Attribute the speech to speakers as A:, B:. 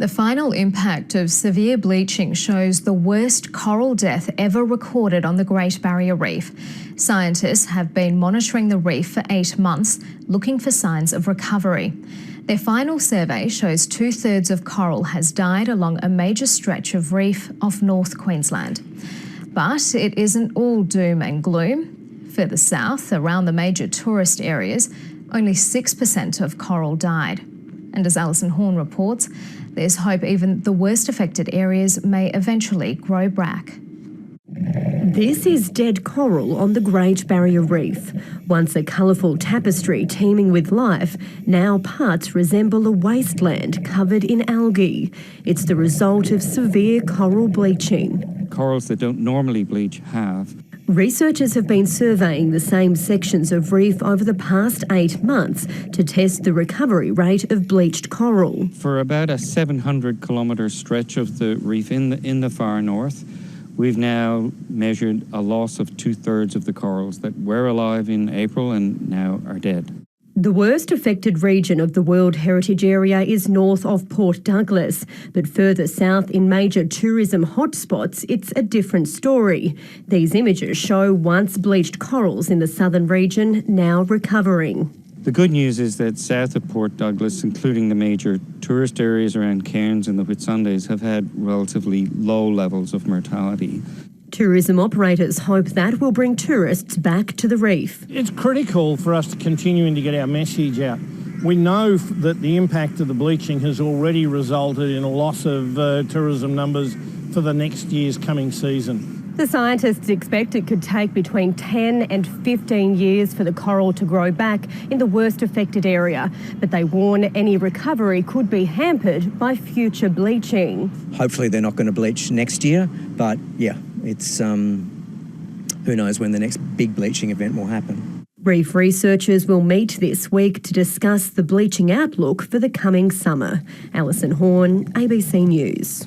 A: The final impact of severe bleaching shows the worst coral death ever recorded on the Great Barrier Reef. Scientists have been monitoring the reef for 8 months, looking for signs of recovery. Their final survey shows 2/3 of coral has died along a major stretch of reef off North Queensland. But it isn't all doom and gloom. Further south, around the major tourist areas, only 6% of coral died. And as Alison Horn reports, there's hope even the worst affected areas may eventually grow back.
B: This is dead coral on the Great Barrier Reef. Once a colourful tapestry teeming with life, now parts resemble a wasteland covered in algae. It's the result of severe coral bleaching.
C: Corals that don't normally bleach have.
B: Researchers have been surveying the same sections of reef over the past 8 months to test the recovery rate of bleached coral.
C: For about a 700-kilometre stretch of the reef in the far north, we've now measured a loss of 2/3 of the corals that were alive in April and now are dead.
B: The worst affected region of the World Heritage Area is north of Port Douglas, but further south in major tourism hotspots, it's a different story. These images show once bleached corals in the southern region now recovering.
C: The good news is that south of Port Douglas, including the major tourist areas around Cairns and the Whitsundays, have had relatively low levels of mortality.
B: Tourism operators hope that will bring tourists back to the reef.
D: It's critical for us to continuing to get our message out. We know that the impact of the bleaching has already resulted in a loss of tourism numbers for the next year's coming season.
B: The scientists expect it could take between 10 and 15 years for the coral to grow back in the worst affected area, but they warn any recovery could be hampered by future bleaching.
E: Hopefully they're not going to bleach next year, but yeah, it's who knows when the next big bleaching event will happen.
B: Reef researchers will meet this week to discuss the bleaching outlook for the coming summer. Alison Horn, ABC News.